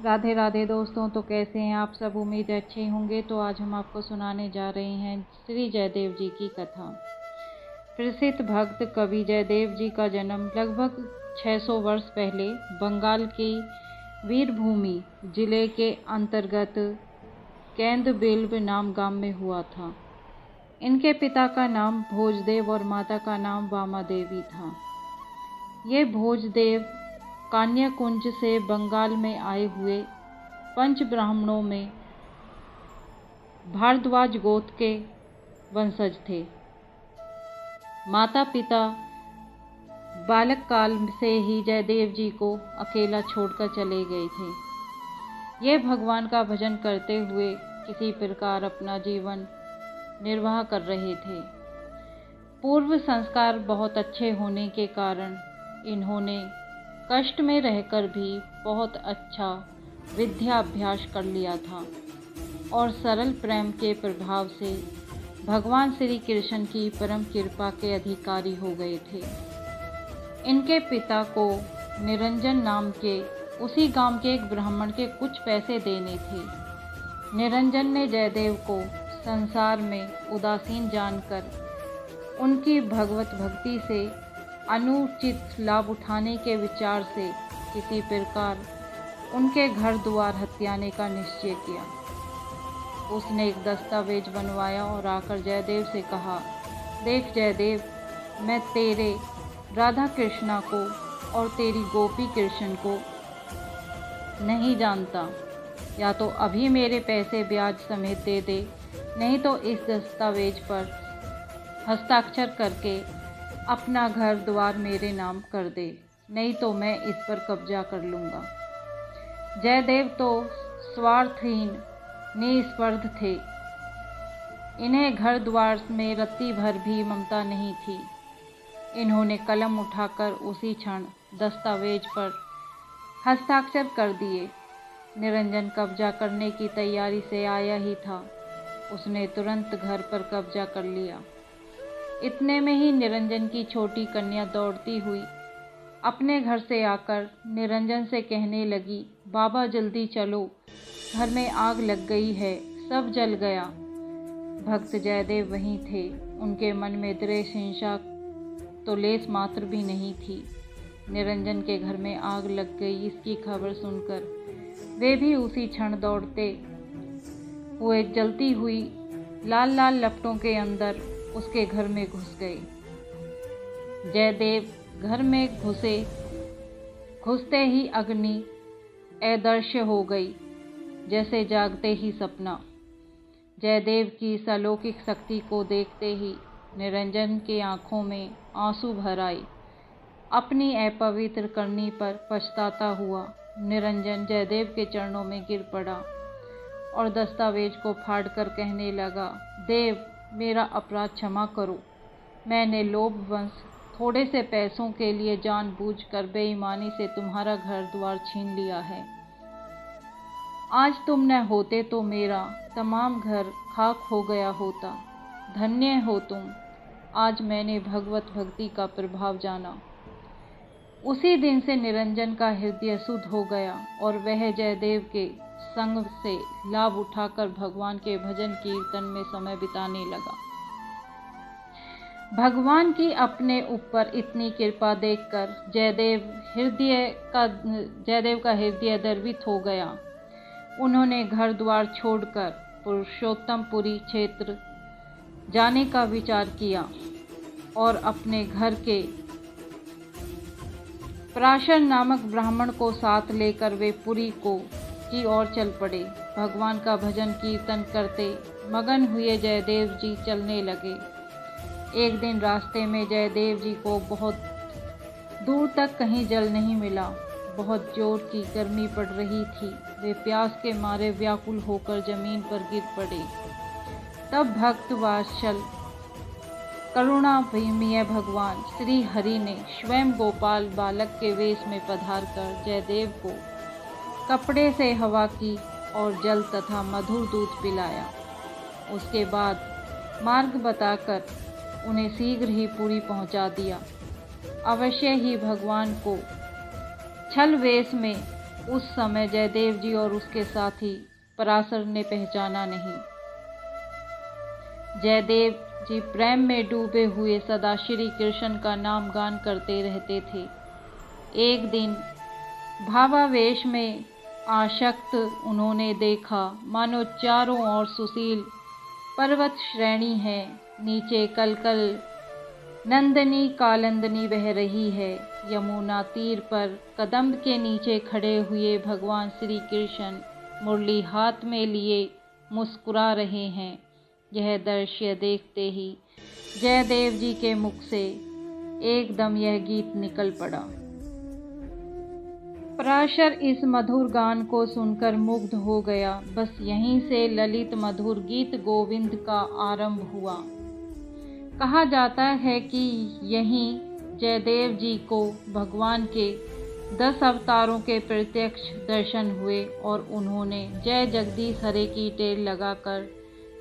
राधे राधे दोस्तों। तो कैसे हैं आप सब? उम्मीद है अच्छे होंगे। तो आज हम आपको सुनाने जा रहे हैं श्री जयदेव जी की कथा। प्रसिद्ध भक्त कवि जयदेव जी का जन्म लगभग 600 वर्ष पहले बंगाल की वीरभूमि जिले के अंतर्गत कैंदबिल्ब नाम गांव में हुआ था। इनके पिता का नाम भोजदेव और माता का नाम वामा देवी था। ये भोजदेव कान्याकुंज से बंगाल में आए हुए पंच ब्राह्मणों में भारद्वाज गोत्र के वंशज थे। माता पिता बालक काल से ही जयदेव जी को अकेला छोड़कर चले गए थे। ये भगवान का भजन करते हुए किसी प्रकार अपना जीवन निर्वाह कर रहे थे। पूर्व संस्कार बहुत अच्छे होने के कारण इन्होंने कष्ट में रहकर भी बहुत अच्छा विद्याभ्यास कर लिया था और सरल प्रेम के प्रभाव से भगवान श्री कृष्ण की परम कृपा के अधिकारी हो गए थे। इनके पिता को निरंजन नाम के उसी गांव के एक ब्राह्मण के कुछ पैसे देने थे। निरंजन ने जयदेव को संसार में उदासीन जानकर उनकी भगवत भक्ति से अनुचित लाभ उठाने के विचार से किसी प्रकार उनके घर द्वार हथियाने का निश्चय किया। उसने एक दस्तावेज बनवाया और आकर जयदेव से कहा, देख जयदेव, मैं तेरे राधा कृष्णा को और तेरी गोपी कृष्ण को नहीं जानता। या तो अभी मेरे पैसे ब्याज समेत दे दे, नहीं तो इस दस्तावेज पर हस्ताक्षर करके अपना घर द्वार मेरे नाम कर दे, नहीं तो मैं इस पर कब्जा कर लूँगा। जयदेव तो स्वार्थहीन निस्पर्ध थे। इन्हें घर द्वार में रत्ती भर भी ममता नहीं थी। इन्होंने कलम उठाकर उसी क्षण दस्तावेज पर हस्ताक्षर कर दिए। निरंजन कब्जा करने की तैयारी से आया ही था। उसने तुरंत घर पर कब्जा कर लिया। इतने में ही निरंजन की छोटी कन्या दौड़ती हुई अपने घर से आकर निरंजन से कहने लगी, बाबा जल्दी चलो, घर में आग लग गई है, सब जल गया। भक्त जयदेव वहीं थे। उनके मन में द्वेष हिंसा तो लेस मात्र भी नहीं थी। निरंजन के घर में आग लग गई इसकी खबर सुनकर वे भी उसी क्षण दौड़ते हुए जलती हुई लाल लाल लपटों के अंदर उसके घर में घुस गए। जयदेव घर में घुसते ही अग्नि अदृश्य हो गई, जैसे जागते ही सपना। जयदेव की इस अलौकिक शक्ति को देखते ही निरंजन की आंखों में आंसू भर आए। अपनी अपवित्र करनी पर पछताता हुआ निरंजन जयदेव के चरणों में गिर पड़ा और दस्तावेज को फाड़कर कहने लगा, देव, मेरा अपराध क्षमा करो। मैंने लोभवश थोड़े से पैसों के लिए जानबूझकर बेईमानी से तुम्हारा घर द्वार छीन लिया है। आज तुम न होते तो मेरा तमाम घर खाक हो गया होता। धन्य हो तुम। आज मैंने भगवत भक्ति का प्रभाव जाना। उसी दिन से निरंजन का हृदय शुद्ध हो गया और वह जयदेव के संग से लाभ उठाकर भगवान के भजन कीर्तन में समय बिताने लगा। भगवान की अपने ऊपर इतनी कृपा देखकर जयदेव का हृदय द्रवित हो गया। उन्होंने घर द्वार छोड़कर पुरुषोत्तमपुरी क्षेत्र जाने का विचार किया और अपने घर के पराशर नामक ब्राह्मण को साथ लेकर वे पुरी की ओर चल पड़े। भगवान का भजन कीर्तन करते मगन हुए जयदेव जी चलने लगे। एक दिन रास्ते में जयदेव जी को बहुत दूर तक कहीं जल नहीं मिला। बहुत जोर की गर्मी पड़ रही थी। वे प्यास के मारे व्याकुल होकर जमीन पर गिर पड़े। तब भक्त वात्सल करुणामय भगवान श्री हरि ने स्वयं गोपाल बालक के वेश में पधार कर जयदेव को कपड़े से हवा की और जल तथा मधुर दूध पिलाया। उसके बाद मार्ग बताकर उन्हें शीघ्र ही पुरी पहुंचा दिया। अवश्य ही भगवान को छल वेश में उस समय जयदेव जी और उसके साथी पराशर ने पहचाना नहीं। जयदेव जी प्रेम में डूबे हुए सदा श्री कृष्ण का नाम गान करते रहते थे। एक दिन भावावेश में आसक्त उन्होंने देखा मानो चारों ओर सुशील पर्वत श्रेणी है, नीचे कलकल नंदनी कालंदनी बह रही है। यमुना तीर पर कदम्ब के नीचे खड़े हुए भगवान श्री कृष्ण मुरली हाथ में लिए मुस्कुरा रहे हैं। यह दृश्य देखते ही जयदेव जी के मुख से एकदम यह गीत निकल पड़ा। पराशर इस मधुर गान को सुनकर मुग्ध हो गया। बस यहीं से ललित मधुर गीत गोविंद का आरंभ हुआ। कहा जाता है कि यहीं जयदेव जी को भगवान के 10 अवतारों के प्रत्यक्ष दर्शन हुए और उन्होंने जय जगदीश हरे की टेर लगाकर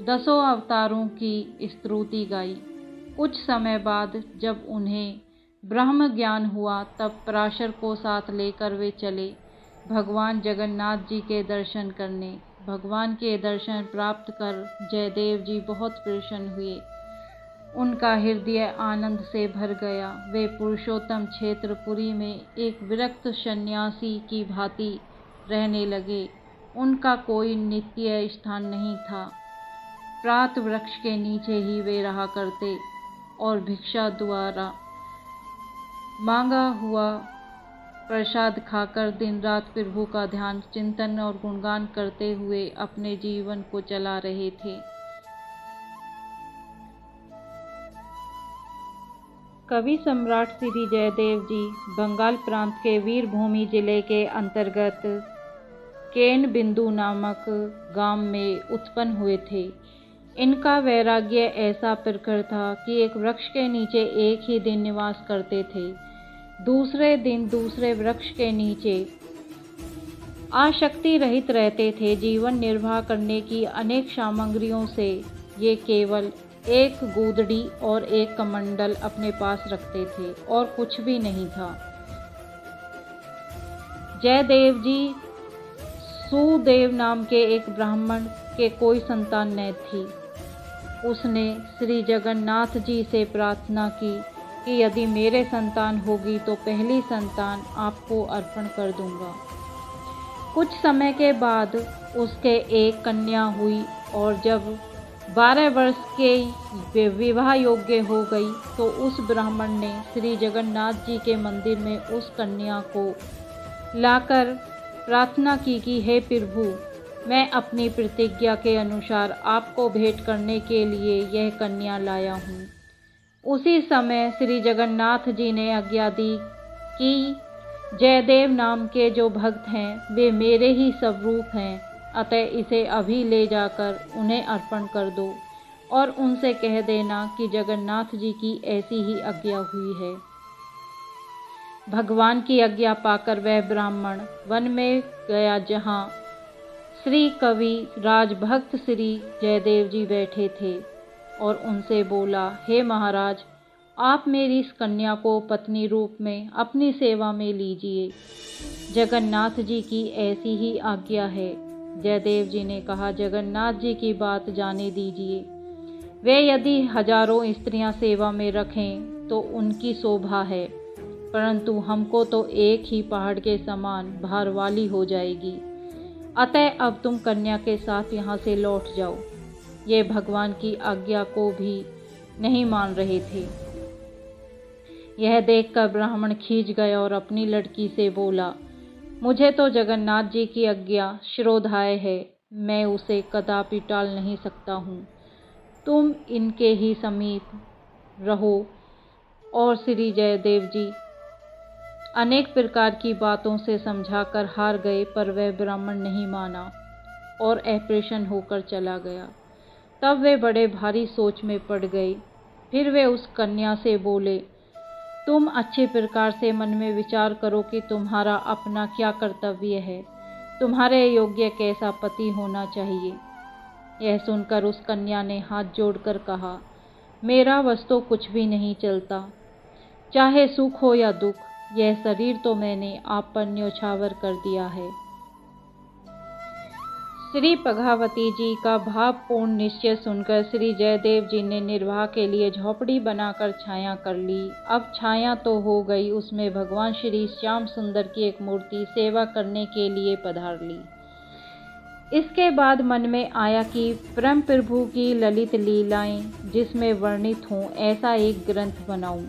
10 अवतारों की स्तुति गाई। कुछ समय बाद जब उन्हें ब्रह्म ज्ञान हुआ तब पराशर को साथ लेकर वे चले भगवान जगन्नाथ जी के दर्शन करने। भगवान के दर्शन प्राप्त कर जयदेव जी बहुत प्रसन्न हुए। उनका हृदय आनंद से भर गया। वे पुरुषोत्तम क्षेत्रपुरी में एक विरक्त सन्यासी की भांति रहने लगे। उनका कोई नित्य स्थान नहीं था। प्रात वृक्ष के नीचे ही वे रहा करते और भिक्षा द्वारा मांगा हुआ प्रसाद खाकर दिन रात प्रभु का ध्यान चिंतन और गुणगान करते हुए अपने जीवन को चला रहे थे। कवि सम्राट श्री जयदेव जी बंगाल प्रांत के वीरभूमि जिले के अंतर्गत केन बिंदु नामक गांव में उत्पन्न हुए थे। इनका वैराग्य ऐसा प्रखर था कि एक वृक्ष के नीचे एक ही दिन निवास करते थे। दूसरे दिन दूसरे वृक्ष के नीचे आसक्ति रहित रहते थे। जीवन निर्वाह करने की अनेक सामग्रियों से ये केवल एक गूदड़ी और एक कमंडल अपने पास रखते थे और कुछ भी नहीं था। जयदेव जी सुदेव नाम के एक ब्राह्मण के कोई संतान न थी। उसने श्री जगन्नाथ जी से प्रार्थना की कि यदि मेरे संतान होगी तो पहली संतान आपको अर्पण कर दूंगा। कुछ समय के बाद उसके एक कन्या हुई और जब 12 वर्ष के विवाह योग्य हो गई तो उस ब्राह्मण ने श्री जगन्नाथ जी के मंदिर में उस कन्या को लाकर प्रार्थना की कि हे प्रभु, मैं अपनी प्रतिज्ञा के अनुसार आपको भेंट करने के लिए यह कन्या लाया हूँ। उसी समय श्री जगन्नाथ जी ने आज्ञा दी कि जयदेव नाम के जो भक्त हैं वे मेरे ही स्वरूप हैं, अतः इसे अभी ले जाकर उन्हें अर्पण कर दो और उनसे कह देना कि जगन्नाथ जी की ऐसी ही आज्ञा हुई है। भगवान की आज्ञा पाकर वह ब्राह्मण वन में गया जहाँ श्री कवि राजभक्त श्री जयदेव जी बैठे थे और उनसे बोला, हे महाराज, आप मेरी इस कन्या को पत्नी रूप में अपनी सेवा में लीजिए। जगन्नाथ जी की ऐसी ही आज्ञा है। जयदेव जी ने कहा, जगन्नाथ जी की बात जाने दीजिए। वे यदि हजारों स्त्रियां सेवा में रखें तो उनकी शोभा है, परंतु हमको तो एक ही पहाड़ के समान भार वाली हो जाएगी। अतः अब तुम कन्या के साथ यहाँ से लौट जाओ। ये भगवान की आज्ञा को भी नहीं मान रहे थे। यह देखकर ब्राह्मण खींच गया और अपनी लड़की से बोला, मुझे तो जगन्नाथ जी की आज्ञा शिरोधार्य है, मैं उसे कदापि टाल नहीं सकता हूँ। तुम इनके ही समीप रहो। और श्री जयदेव जी अनेक प्रकार की बातों से समझाकर हार गए, पर वह ब्राह्मण नहीं माना और अप्रसन्न होकर चला गया। तब वे बड़े भारी सोच में पड़ गए। फिर वे उस कन्या से बोले, तुम अच्छे प्रकार से मन में विचार करो कि तुम्हारा अपना क्या कर्तव्य है, तुम्हारे योग्य कैसा पति होना चाहिए। यह सुनकर उस कन्या ने हाथ जोड़कर कहा, मेरा बस तो कुछ भी नहीं चलता, चाहे सुख हो या दुख, यह शरीर तो मैंने आप पर न्योछावर कर दिया है। श्री पघावती जी का भावपूर्ण निश्चय सुनकर श्री जयदेव जी ने निर्वाह के लिए झोपड़ी बनाकर छाया कर ली। अब छाया तो हो गई, उसमें भगवान श्री श्याम सुंदर की एक मूर्ति सेवा करने के लिए पधार ली। इसके बाद मन में आया कि परम प्रभु की ललित लीलाएं जिसमें वर्णित हों ऐसा एक ग्रंथ बनाऊं।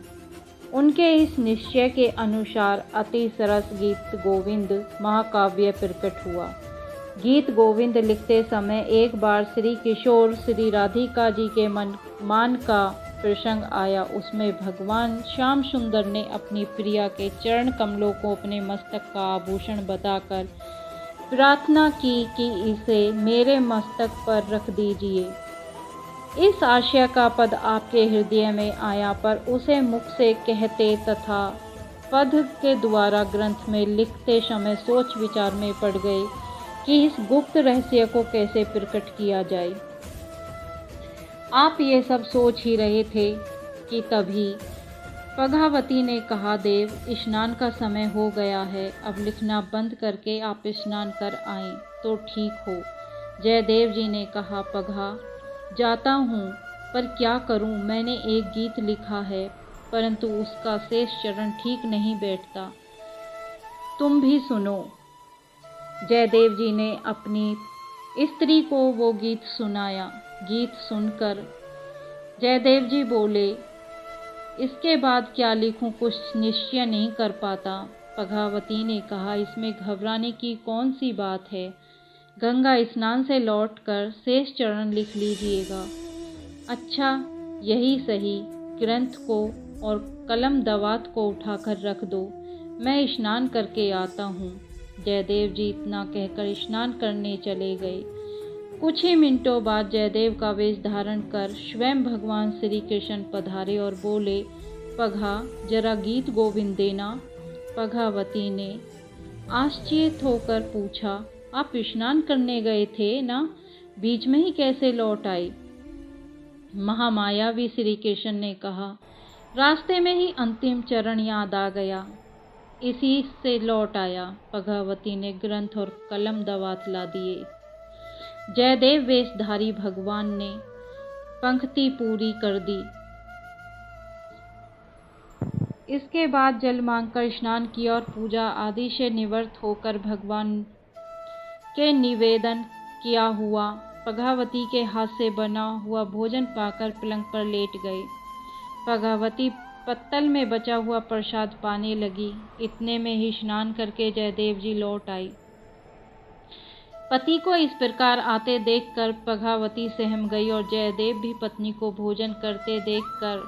उनके इस निश्चय के अनुसार अति सरस गीत गोविंद महाकाव्य प्रकट हुआ। गीत गोविंद लिखते समय एक बार श्री किशोर श्री राधिका जी के मान का प्रसंग आया। उसमें भगवान श्याम सुंदर ने अपनी प्रिया के चरण कमलों को अपने मस्तक का आभूषण बताकर प्रार्थना की कि इसे मेरे मस्तक पर रख दीजिए। इस आशय का पद आपके हृदय में आया पर उसे मुख से कहते तथा पद के द्वारा ग्रंथ में लिखते समय सोच विचार में पड़ गए कि इस गुप्त रहस्य को कैसे प्रकट किया जाए। आप ये सब सोच ही रहे थे कि तभी पघावती ने कहा, देव स्नान का समय हो गया है, अब लिखना बंद करके आप स्नान कर आएं तो ठीक हो। जयदेव जी ने कहा, पघा जाता हूँ पर क्या करूँ, मैंने एक गीत लिखा है परंतु उसका शेष चरण ठीक नहीं बैठता, तुम भी सुनो। जयदेव जी ने अपनी स्त्री को वो गीत सुनाया। गीत सुनकर जयदेव जी बोले, इसके बाद क्या लिखूं, कुछ निश्चय नहीं कर पाता। पघावती ने कहा, इसमें घबराने की कौन सी बात है, गंगा स्नान से लौटकर शेष चरण लिख लीजिएगा। अच्छा यही सही, ग्रंथ को और कलम दवात को उठाकर रख दो, मैं स्नान करके आता हूँ। जयदेव जी इतना कहकर स्नान करने चले गए। कुछ ही मिनटों बाद जयदेव का वेश धारण कर स्वयं भगवान श्री कृष्ण पधारे और बोले, पघा जरा गीत गोविंद देना। पघावती ने आश्चर्य होकर पूछा, आप स्नान करने गए थे ना, बीच में ही कैसे लौट आए? महामायावी श्री कृष्ण ने कहा, रास्ते में ही अंतिम चरण याद आ गया, इसी से लौट आया। पघावती ने ग्रंथ और कलम दवात ला दिए। जयदेव वेशधारी भगवान ने पंक्ति पूरी कर दी। इसके बाद जल मांगकर स्नान किया और पूजा आदि से निवृत्त होकर भगवान के निवेदन किया हुआ पघावती के हाथ से बना हुआ भोजन पाकर पलंग पर लेट गए। पघावती पत्तल में बचा हुआ प्रसाद पाने लगी। इतने में ही स्नान करके जयदेव जी लौट आई। पति को इस प्रकार आते देखकर पघावती सहम गई और जयदेव भी पत्नी को भोजन करते देखकर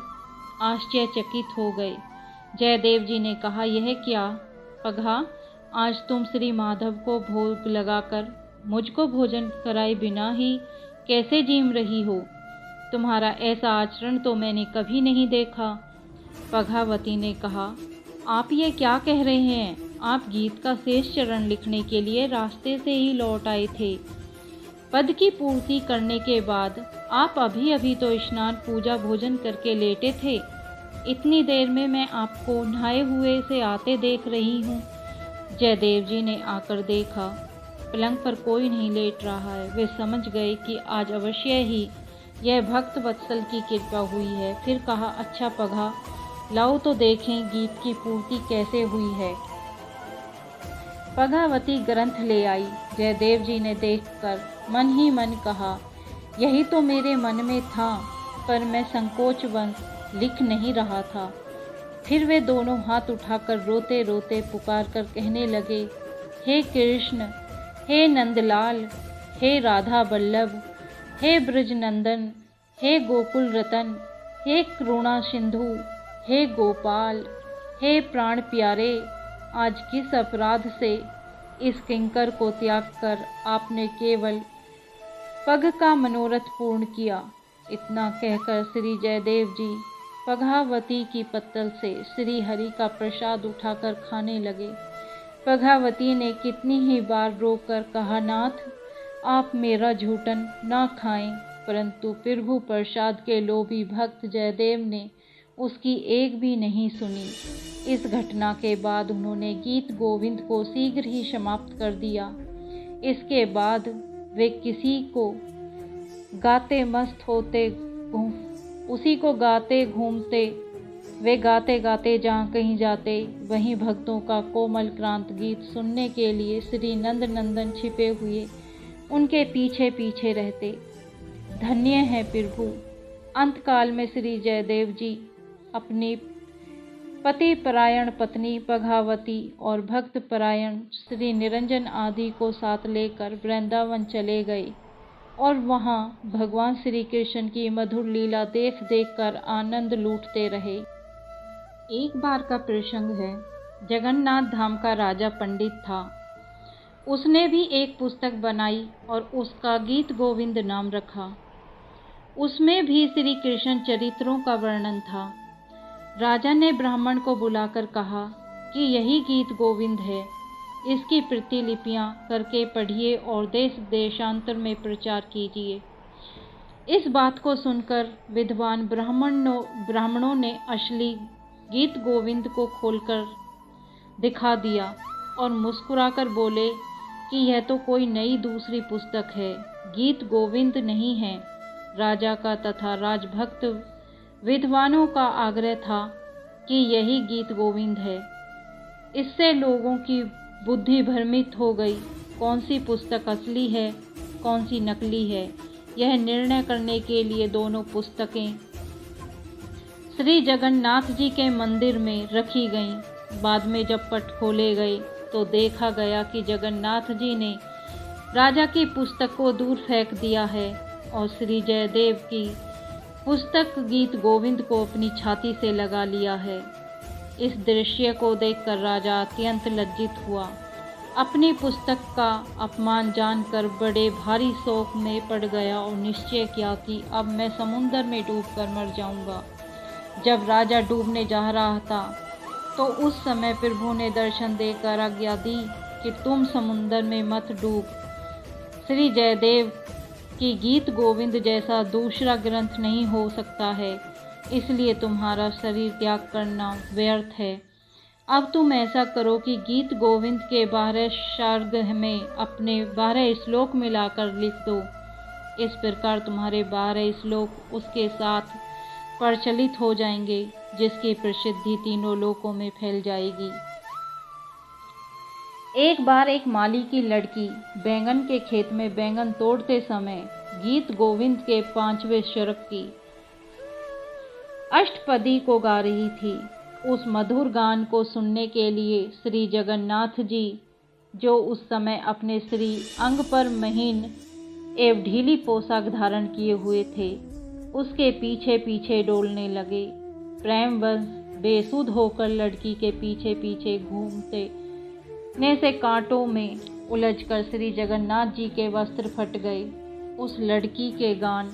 आश्चर्यचकित हो गए। जयदेव जी ने कहा, यह क्या पघा, आज तुम श्री माधव को भोग लगाकर मुझको भोजन कराए बिना ही कैसे जीम रही हो? तुम्हारा ऐसा आचरण तो मैंने कभी नहीं देखा। पघावती ने कहा, आप ये क्या कह रहे हैं? आप गीत का शेष चरण लिखने के लिए रास्ते से ही लौट आए थे। पद की पूर्ति करने के बाद आप अभी अभी तो स्नान पूजा भोजन करके लेटे थे। इतनी देर में मैं आपको नहाए हुए से आते देख रही हूँ। जयदेव जी ने आकर देखा पलंग पर कोई नहीं लेट रहा है। वे समझ गए कि आज अवश्य ही यह भक्त वत्सल की कृपा हुई है। फिर कहा, अच्छा पघा, लाओ तो देखें गीत की पूर्ति कैसे हुई है। पघावती ग्रंथ ले आई। जयदेव जी ने देखकर मन ही मन कहा, यही तो मेरे मन में था पर मैं संकोचवश लिख नहीं रहा था। फिर वे दोनों हाथ उठाकर रोते रोते पुकार कर कहने लगे, हे कृष्ण, हे नंदलाल, हे राधा वल्लभ, हे ब्रजनंदन, हे गोकुल रतन, हे करुणा सिंधु, हे गोपाल, हे प्राण प्यारे, आज किस अपराध से इस किंकर को त्याग कर आपने केवल पग का मनोरथ पूर्ण किया। इतना कहकर श्री जयदेव जी पघावती की पत्तल से श्री हरि का प्रसाद उठाकर खाने लगे। पघावती ने कितनी ही बार रोककर कहा, नाथ आप मेरा झूठन ना खाएं, परंतु प्रभु प्रसाद के लोभी भक्त जयदेव ने उसकी एक भी नहीं सुनी। इस घटना के बाद उन्होंने गीत गोविंद को शीघ्र ही समाप्त कर दिया। इसके बाद वे किसी को गाते मस्त होते उसी को गाते घूमते, वे गाते गाते जहाँ कहीं जाते वहीं भक्तों का कोमल क्रांत गीत सुनने के लिए श्री नंद नंदन छिपे हुए उनके पीछे पीछे रहते। धन्य है प्रभु। अंतकाल में श्री जयदेव जी अपनी पति परायण पत्नी पघावती और भक्त परायण श्री निरंजन आदि को साथ लेकर वृंदावन चले गए और वहाँ भगवान श्री कृष्ण की मधुर लीला देख देख कर आनंद लूटते रहे। एक बार का प्रसंग है। जगन्नाथ धाम का राजा पंडित था। उसने भी एक पुस्तक बनाई और उसका गीत गोविंद नाम रखा। उसमें भी श्री कृष्ण चरित्रों का वर्णन था। राजा ने ब्राह्मण को बुलाकर कहा कि यही गीत गोविंद है, इसकी प्रतिलिपियां करके पढ़िए और देश देशांतर में प्रचार कीजिए। इस बात को सुनकर विद्वान ब्राह्मणों ने असली गीत गोविंद को खोलकर दिखा दिया और मुस्कुराकर बोले कि यह तो कोई नई दूसरी पुस्तक है, गीत गोविंद नहीं है। राजा का तथा राजभक्त विद्वानों का आग्रह था कि यही गीत गोविंद है। इससे लोगों की बुद्धि भ्रमित हो गई। कौन सी पुस्तक असली है, कौन सी नकली है, यह निर्णय करने के लिए दोनों पुस्तकें श्री जगन्नाथ जी के मंदिर में रखी गईं। बाद में जब पट खोले गए तो देखा गया कि जगन्नाथ जी ने राजा की पुस्तक को दूर फेंक दिया है और श्री जयदेव की पुस्तक गीत गोविंद को अपनी छाती से लगा लिया है। इस दृश्य को देखकर राजा अत्यंत लज्जित हुआ। अपनी पुस्तक का अपमान जानकर बड़े भारी शोक में पड़ गया और निश्चय किया कि अब मैं समुद्र में डूबकर मर जाऊंगा। जब राजा डूबने जा रहा था तो उस समय प्रभु ने दर्शन देकर आज्ञा दी कि तुम समुद्र में मत डूब। श्री जयदेव की गीत गोविंद जैसा दूसरा ग्रंथ नहीं हो सकता है, इसलिए तुम्हारा शरीर त्याग करना व्यर्थ है। अब तुम ऐसा करो कि गीत गोविंद के 12 सर्ग में अपने 12 श्लोक मिलाकर लिख दो। इस प्रकार तुम्हारे 12 श्लोक उसके साथ प्रचलित हो जाएंगे, जिसकी प्रसिद्धि तीनों लोकों में फैल जाएगी। एक बार एक माली की लड़की बैंगन के खेत में बैंगन तोड़ते समय गीत गोविंद के 5वें सर्ग की अष्टपदी को गा रही थी। उस मधुर गान को सुनने के लिए श्री जगन्नाथ जी, जो उस समय अपने श्री अंग पर महीन एवं ढीली पोशाक धारण किए हुए थे, उसके पीछे पीछे डोलने लगे। प्रेमवश बेसुध होकर लड़की के पीछे पीछे घूमते ने से कांटों में उलझकर श्री जगन्नाथ जी के वस्त्र फट गए। उस लड़की के गान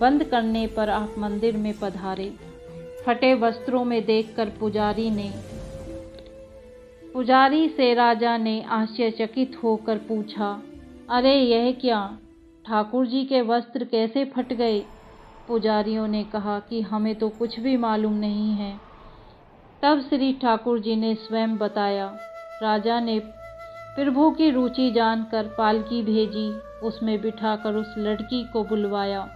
बंद करने पर आप मंदिर में पधारे। फटे वस्त्रों में देखकर पुजारी से राजा ने आश्चर्यचकित होकर पूछा, अरे यह क्या, ठाकुर जी के वस्त्र कैसे फट गए? पुजारियों ने कहा कि हमें तो कुछ भी मालूम नहीं है। तब श्री ठाकुर जी ने स्वयं बताया। राजा ने प्रभु की रुचि जानकर पालकी भेजी, उसमें बिठाकर उस लड़की को बुलवाया।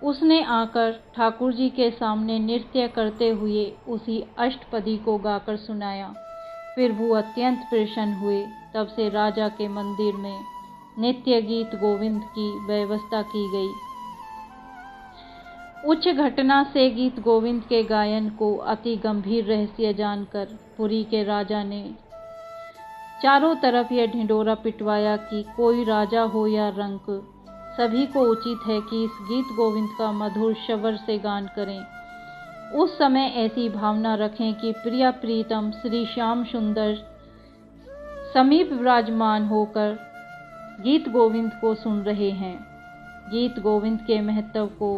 उसने आकर ठाकुर जी के सामने नृत्य करते हुए उसी अष्टपदी को गाकर सुनाया। प्रभु अत्यंत प्रसन्न हुए। तब से राजा के मंदिर में नित्य गीत गोविंद की व्यवस्था की गई। उच्च घटना से गीत गोविंद के गायन को अति गंभीर रहस्य जानकर पुरी के राजा ने चारों तरफ यह ढिंढोरा पिटवाया कि कोई राजा हो या रंक, सभी को उचित है कि इस गीत गोविंद का मधुर स्वर से गान करें। उस समय ऐसी भावना रखें कि प्रिया प्रीतम श्री श्याम सुंदर समीप विराजमान होकर गीत गोविंद को सुन रहे हैं। गीत गोविंद के महत्व को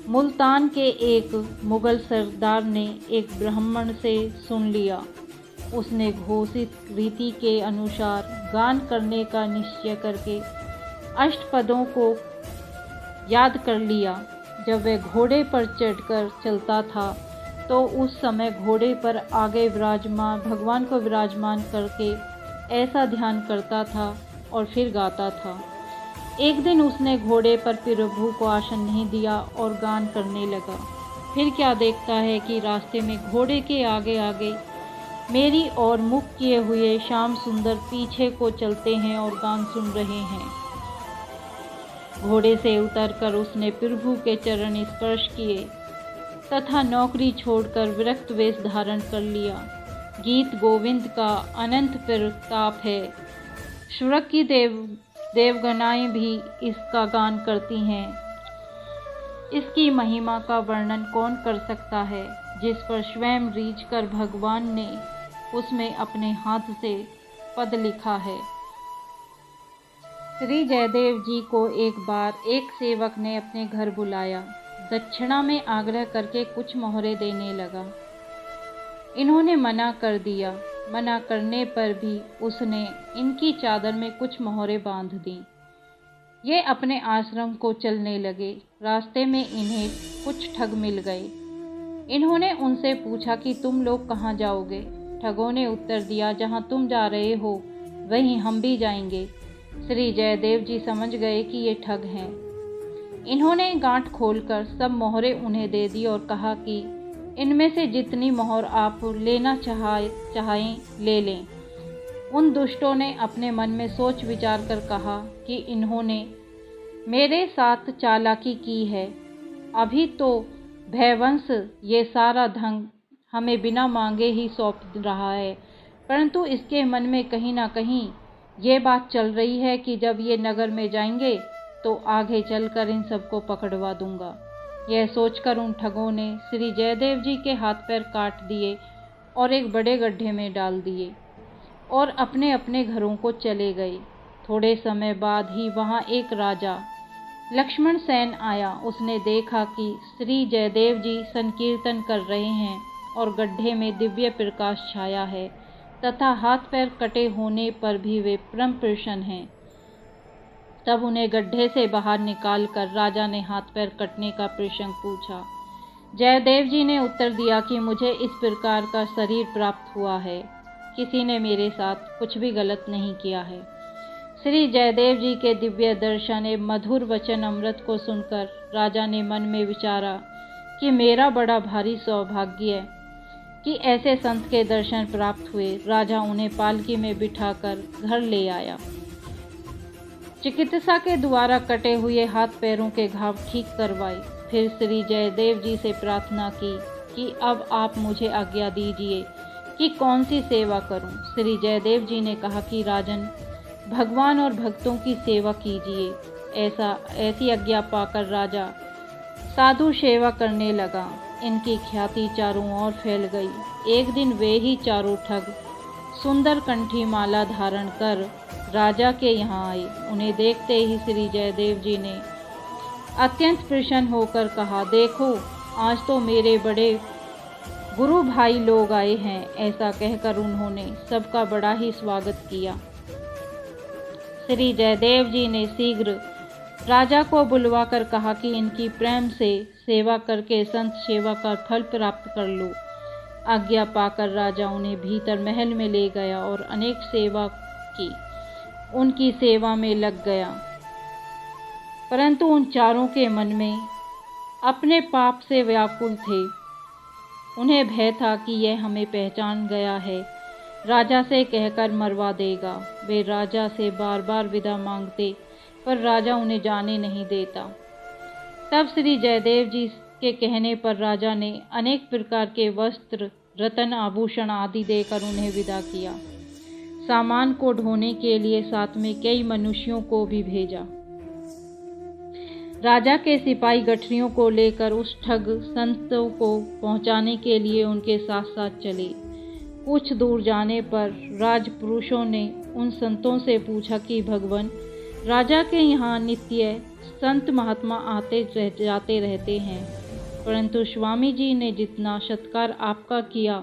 मुल्तान के एक मुगल सरदार ने एक ब्राह्मण से सुन लिया। उसने घोषित रीति के अनुसार गान करने का निश्चय करके अष्टपदों को याद कर लिया। जब वह घोड़े पर चढ़कर चलता था तो उस समय घोड़े पर आगे विराजमान भगवान को विराजमान करके ऐसा ध्यान करता था और फिर गाता था। एक दिन उसने घोड़े पर प्रभु को आसन नहीं दिया और गान करने लगा। फिर क्या देखता है कि रास्ते में घोड़े के आगे आगे मेरी ओर मुख किए हुए श्याम सुंदर पीछे को चलते हैं और गान सुन रहे हैं। घोड़े से उतरकर उसने प्रभु के चरण स्पर्श किए तथा नौकरी छोड़कर विरक्त वेश धारण कर लिया। गीत गोविंद का अनंत प्रताप है। स्वर्ग की देवगणाएं भी इसका गान करती हैं। इसकी महिमा का वर्णन कौन कर सकता है, जिस पर स्वयं रीझ कर भगवान ने उसमें अपने हाथ से पद लिखा है। श्री जयदेव जी को एक बार एक सेवक ने अपने घर बुलाया। दक्षिणा में आग्रह करके कुछ मोहरे देने लगा। इन्होंने मना कर दिया। मना करने पर भी उसने इनकी चादर में कुछ मोहरे बांध दी। ये अपने आश्रम को चलने लगे। रास्ते में इन्हें कुछ ठग मिल गए। इन्होंने उनसे पूछा कि तुम लोग कहाँ जाओगे। ठगों ने उत्तर दिया, जहाँ तुम जा रहे हो वहीं हम भी जाएंगे। श्री जयदेव जी समझ गए कि ये ठग हैं। इन्होंने गांठ खोलकर सब मोहरे उन्हें दे दी और कहा कि इनमें से जितनी मोहर आप लेना चाहें ले लें। उन दुष्टों ने अपने मन में सोच विचार कर कहा कि इन्होंने मेरे साथ चालाकी की है। अभी तो भयवंश ये सारा धन हमें बिना मांगे ही सौंप रहा है, परंतु इसके मन में कहीं ना कहीं ये बात चल रही है कि जब ये नगर में जाएंगे तो आगे चलकर इन सबको पकड़वा दूंगा। यह सोचकर उन ठगों ने श्री जयदेव जी के हाथ पैर काट दिए और एक बड़े गड्ढे में डाल दिए और अपने अपने घरों को चले गए। थोड़े समय बाद ही वहाँ एक राजा लक्ष्मण सेन आया। उसने देखा कि श्री जयदेव जी संकीर्तन कर रहे हैं और गड्ढे में दिव्य प्रकाश छाया है तथा हाथ पैर कटे होने पर भी वे परम प्रसन्न हैं। तब उन्हें गड्ढे से बाहर निकालकर राजा ने हाथ पैर कटने का प्रसंग पूछा। जयदेव जी ने उत्तर दिया कि मुझे इस प्रकार का शरीर प्राप्त हुआ है, किसी ने मेरे साथ कुछ भी गलत नहीं किया है। श्री जयदेव जी के दिव्य दर्शन एवं मधुर वचन अमृत को सुनकर राजा ने मन में विचारा कि मेरा बड़ा भारी सौभाग्य है कि ऐसे संत के दर्शन प्राप्त हुए। राजा उन्हें पालकी में बिठाकर घर ले आया। चिकित्सा के द्वारा कटे हुए हाथ पैरों के घाव ठीक करवाए। फिर श्री जयदेव जी से प्रार्थना की कि अब आप मुझे आज्ञा दीजिए कि कौन सी सेवा करूं। श्री जयदेव जी ने कहा कि राजन, भगवान और भक्तों की सेवा कीजिए। ऐसी आज्ञा पाकर राजा साधु सेवा करने लगा। इनकी ख्याति चारों ओर फैल गई। एक दिन वे ही चारों ठग सुंदर कंठी माला धारण कर राजा के यहाँ आए। उन्हें देखते ही श्री जयदेव जी ने अत्यंत प्रसन्न होकर कहा, देखो आज तो मेरे बड़े गुरु भाई लोग आए हैं। ऐसा कहकर उन्होंने सबका बड़ा ही स्वागत किया। श्री जयदेव जी ने शीघ्र राजा को बुलवाकर कहा कि इनकी प्रेम से सेवा करके संत सेवा का फल प्राप्त कर लो। आज्ञा पाकर राजा उन्हें भीतर महल में ले गया और अनेक सेवा की। उनकी सेवा में लग गया, परंतु उन चारों के मन में अपने पाप से व्याकुल थे। उन्हें भय था कि यह हमें पहचान गया है, राजा से कहकर मरवा देगा। वे राजा से बार बार विदा मांगते, पर राजा उन्हें जाने नहीं देता। तब श्री जयदेव जी के कहने पर राजा ने अनेक प्रकार के वस्त्र, रत्न, आभूषण आदि देकर उन्हें विदा किया। सामान को ढोने के लिए साथ में कई मनुष्यों को भी भेजा। राजा के सिपाही गठरियों को लेकर उस ठग संतों को पहुंचाने के लिए उनके साथ साथ चले। कुछ दूर जाने पर राजपुरुषों ने उन संतों से पूछा कि भगवान, राजा के यहाँ नित्य संत महात्मा आते जाते रहते हैं, परंतु स्वामी जी ने जितना सत्कार आपका किया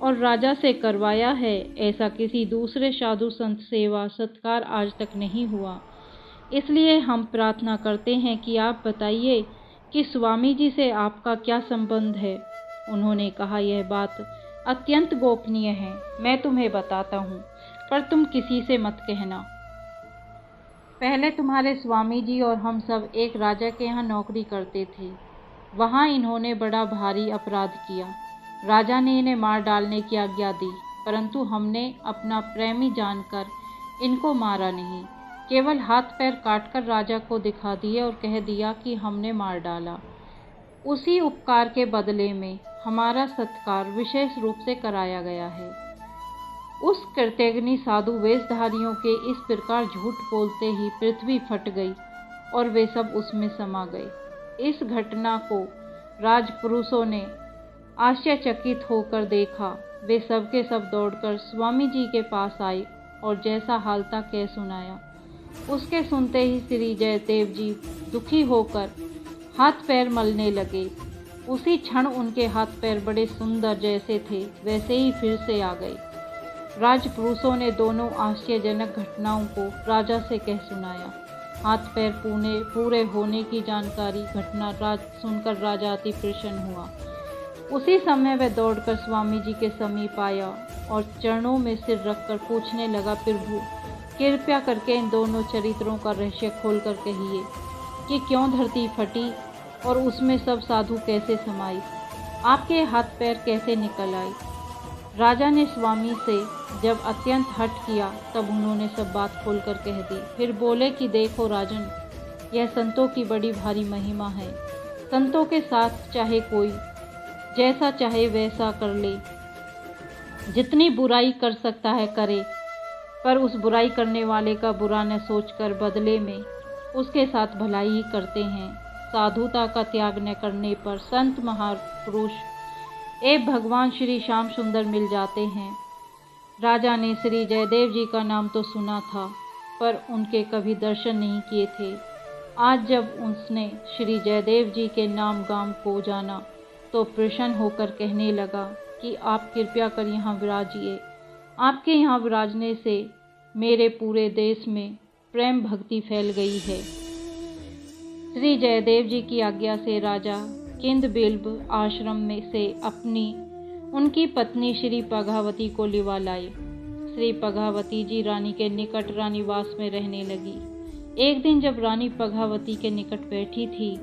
और राजा से करवाया है, ऐसा किसी दूसरे साधु संत सेवा सत्कार आज तक नहीं हुआ। इसलिए हम प्रार्थना करते हैं कि आप बताइए कि स्वामी जी से आपका क्या संबंध है। उन्होंने कहा, यह बात अत्यंत गोपनीय है, मैं तुम्हें बताता हूँ, पर तुम किसी से मत कहना। पहले तुम्हारे स्वामी जी और हम सब एक राजा के यहाँ नौकरी करते थे। वहाँ इन्होंने बड़ा भारी अपराध किया। राजा ने इन्हें मार डालने की आज्ञा दी, परंतु हमने अपना प्रेमी जानकर इनको मारा नहीं, केवल हाथ पैर काटकर राजा को दिखा दिए और कह दिया कि हमने मार डाला। उसी उपकार के बदले में हमारा सत्कार विशेष रूप से कराया गया है। उस कृतज्ञ साधु वेशधारियों के इस प्रकार झूठ बोलते ही पृथ्वी फट गई और वे सब उसमें समा गए। इस घटना को राजपुरुषों ने आश्चर्यचकित होकर देखा। वे सब के सब दौड़कर स्वामी जी के पास आए और जैसा हाल था कह सुनाया। उसके सुनते ही श्री जयदेव जी दुखी होकर हाथ पैर मलने लगे। उसी क्षण उनके हाथ पैर बड़े सुंदर जैसे थे वैसे ही फिर से आ गए। राजपुरुषों ने दोनों आश्चर्यजनक घटनाओं को राजा से कह सुनाया। हाथ पैर पूरे होने की जानकारी घटना सुनकर राजा अति प्रसन्न हुआ। उसी समय वह दौड़कर स्वामी जी के समीप आया और चरणों में सिर रखकर पूछने लगा, प्रभु कृपया करके इन दोनों चरित्रों का रहस्य खोल कर कहिए कि क्यों धरती फटी और उसमें सब साधु कैसे समाई, आपके हाथ पैर कैसे निकल आए। राजा ने स्वामी से जब अत्यंत हठ किया तब उन्होंने सब बात खोल कर कह दी। फिर बोले कि देखो राजन, यह संतों की बड़ी भारी महिमा है। संतों के साथ चाहे कोई जैसा चाहे वैसा कर ले, जितनी बुराई कर सकता है करे, पर उस बुराई करने वाले का बुरा न सोचकर बदले में उसके साथ भलाई ही करते हैं। साधुता का त्याग न करने पर संत महापुरुष भगवान श्री श्याम सुंदर मिल जाते हैं। राजा ने श्री जयदेव जी का नाम तो सुना था, पर उनके कभी दर्शन नहीं किए थे। आज जब उसने श्री जयदेव जी के नाम गाम को जाना तो प्रसन्न होकर कहने लगा कि आप कृपया कर यहाँ विराजिए। आपके यहाँ विराजने से मेरे पूरे देश में प्रेम भक्ति फैल गई है। श्री जयदेव जी की आज्ञा से राजा किंदबिल्ब आश्रम में से उनकी पत्नी श्री पघावती को लिवा लाए। श्री पघावती जी रानी के निकट रानीवास में रहने लगी। एक दिन जब रानी पघावती के निकट बैठी थी,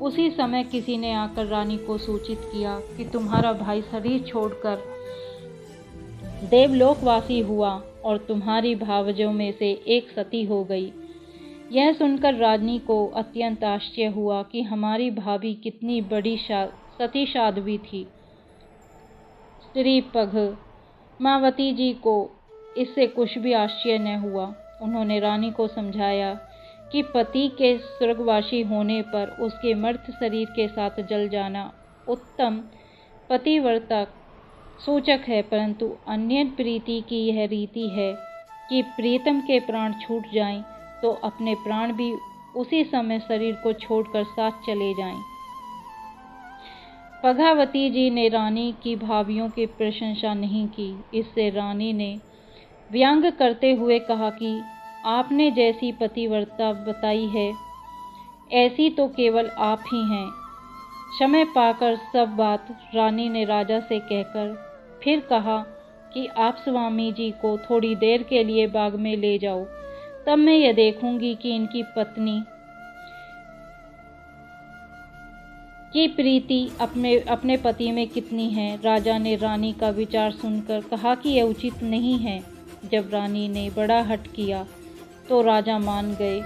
उसी समय किसी ने आकर रानी को सूचित किया कि तुम्हारा भाई शरीर छोड़कर देवलोकवासी हुआ और तुम्हारी भावजों में से एक सती हो गई। यह सुनकर रानी को अत्यंत आश्चर्य हुआ कि हमारी भाभी कितनी बड़ी सती साध्वी थी। श्री पघमावती जी को इससे कुछ भी आश्चर्य न हुआ। उन्होंने रानी को समझाया कि पति के स्वर्गवासी होने पर उसके मर्त शरीर के साथ जल जाना उत्तम पतिव्रता सूचक है, परंतु अन्य प्रीति की यह रीति है कि प्रीतम के प्राण छूट जाएं तो अपने प्राण भी उसी समय शरीर को छोड़कर साथ चले जाएं। पघावती जी ने रानी की भावियों की प्रशंसा नहीं की। इससे रानी ने व्यंग करते हुए कहा कि आपने जैसी पतिव्रता बताई है ऐसी तो केवल आप ही हैं। समय पाकर सब बात रानी ने राजा से कहकर फिर कहा कि आप स्वामी जी को थोड़ी देर के लिए बाग में ले जाओ, तब मैं यह देखूंगी कि इनकी पत्नी की प्रीति अपने पति में कितनी है। राजा ने रानी का विचार सुनकर कहा कि यह उचित नहीं है। जब रानी ने बड़ा हठ किया तो राजा मान गए।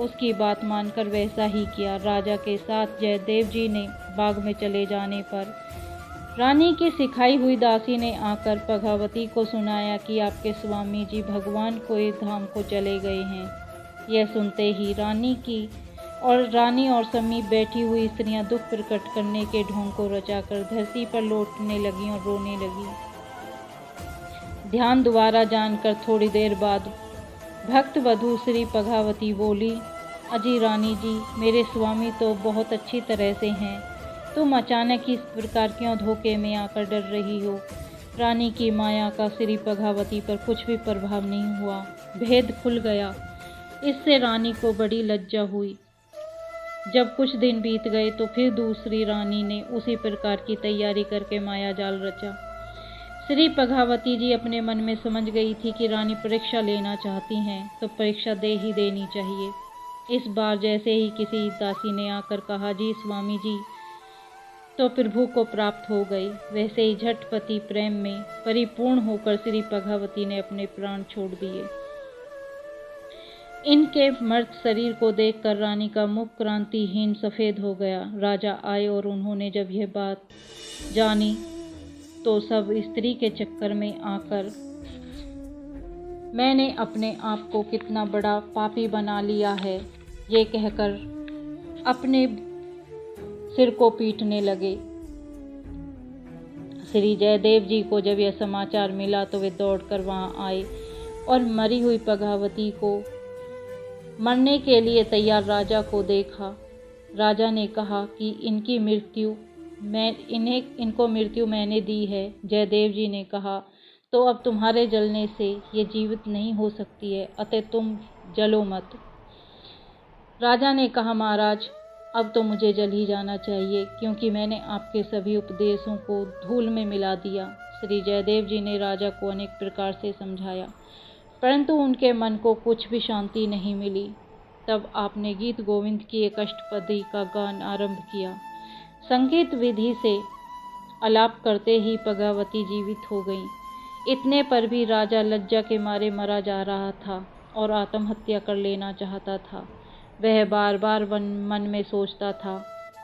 उसकी बात मानकर वैसा ही किया। राजा के साथ जयदेव जी ने बाग में चले जाने पर रानी की सिखाई हुई दासी ने आकर पघावती को सुनाया कि आपके स्वामी जी भगवान को इस धाम को चले गए हैं। यह सुनते ही रानी और समीप बैठी हुई स्त्रियां दुख प्रकट करने के ढोंग को रचाकर धरती पर लौटने लगी और रोने लगी। ध्यान द्वारा जानकर थोड़ी देर बाद भक्त वधू श्री पघावती बोली, अजी रानी जी, मेरे स्वामी तो बहुत अच्छी तरह से हैं, तुम अचानक इस प्रकार क्यों धोखे में आकर डर रही हो। रानी की माया का श्री पघावती पर कुछ भी प्रभाव नहीं हुआ। भेद खुल गया। इससे रानी को बड़ी लज्जा हुई। जब कुछ दिन बीत गए तो फिर दूसरी रानी ने उसी प्रकार की तैयारी करके माया जाल रचा। श्री पद्मावती जी अपने मन में समझ गई थी कि रानी परीक्षा लेना चाहती हैं तो परीक्षा दे ही देनी चाहिए। इस बार जैसे ही किसी दासी ने आकर कहा, जी स्वामी जी, तो प्रभु को प्राप्त हो गई, वैसे ही झटपटी प्रेम में परिपूर्ण होकर श्री पद्मावती ने अपने प्राण छोड़ दिए। इनके मर्त शरीर को देखकर रानी का मुख क्रांतिहीन सफेद हो गया। राजा आए और उन्होंने जब यह बात जानी तो सब स्त्री के चक्कर में आकर मैंने अपने आप को कितना बड़ा पापी बना लिया है, ये कहकर अपने सिर को पीटने लगे। श्री जयदेव जी को जब यह समाचार मिला तो वे दौड़कर वहां आए और मरी हुई पद्मावती को मरने के लिए तैयार राजा को देखा। राजा ने कहा कि इनको मृत्यु मैंने दी है। जयदेव जी ने कहा, तो अब तुम्हारे जलने से ये जीवित नहीं हो सकती है, अतः तुम जलो मत। राजा ने कहा, महाराज अब तो मुझे जल ही जाना चाहिए, क्योंकि मैंने आपके सभी उपदेशों को धूल में मिला दिया। श्री जयदेव जी ने राजा को अनेक प्रकार से समझाया, परंतु उनके मन को कुछ भी शांति नहीं मिली। तब आपने गीत गोविंद की एक अष्टपदी का गान आरंभ किया। संगीत विधि से आलाप करते ही पद्मावती जीवित हो गई। इतने पर भी राजा लज्जा के मारे मरा जा रहा था और आत्महत्या कर लेना चाहता था। वह बार बार मन में सोचता था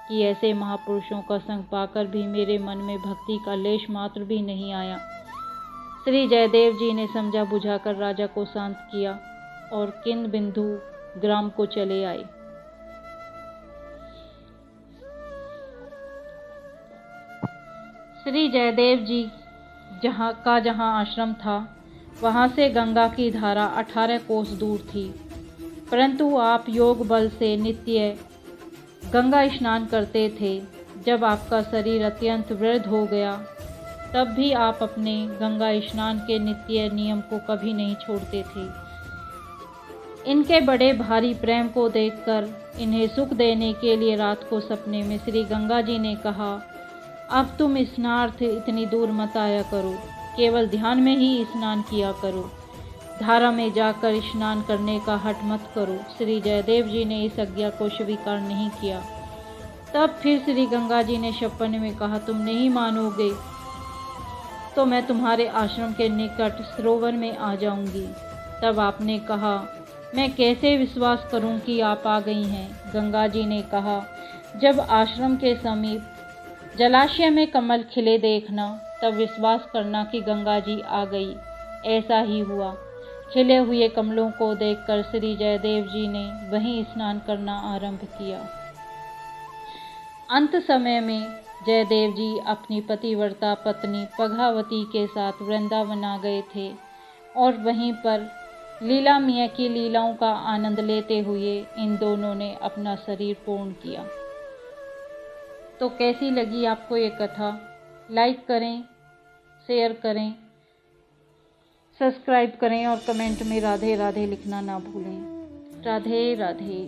कि ऐसे महापुरुषों का संग पाकर भी मेरे मन में भक्ति का लेश मात्र भी नहीं आया। श्री जयदेव जी ने समझा बुझाकर राजा को शांत किया और किन बिंदु ग्राम को चले आए। श्री जयदेव जी जहाँ आश्रम था वहाँ से गंगा की धारा 18 कोस दूर थी, परंतु आप योग बल से नित्य गंगा स्नान करते थे। जब आपका शरीर अत्यंत वृद्ध हो गया तब भी आप अपने गंगा स्नान के नित्य नियम को कभी नहीं छोड़ते थे। इनके बड़े भारी प्रेम को देखकर इन्हें सुख देने के लिए रात को सपने में श्री गंगा जी ने कहा, अब तुम स्नानार्थ इतनी दूर मत आया करो, केवल ध्यान में ही स्नान किया करो, धारा में जाकर स्नान करने का हठ मत करो। श्री जयदेव जी ने इस आज्ञा को स्वीकार नहीं किया। तब फिर श्री गंगा जी ने सपने में कहा, तुम नहीं मानोगे तो मैं तुम्हारे आश्रम के निकट सरोवर में आ जाऊंगी। तब आपने कहा, मैं कैसे विश्वास करूं कि आप आ गई हैं। गंगा जी ने कहा, जब आश्रम के समीप जलाशय में कमल खिले देखना, तब विश्वास करना कि गंगा जी आ गई। ऐसा ही हुआ। खिले हुए कमलों को देखकर श्री जयदेव जी ने वहीं स्नान करना आरंभ किया। अंत समय में जयदेव जी अपनी पतिव्रता पत्नी पद्मावती के साथ वृंदावन आ गए थे और वहीं पर लीला मिया की लीलाओं का आनंद लेते हुए इन दोनों ने अपना शरीर पूर्ण किया। तो कैसी लगी आपको ये कथा? लाइक करें, शेयर करें, सब्सक्राइब करें और कमेंट में राधे राधे लिखना ना भूलें। राधे राधे।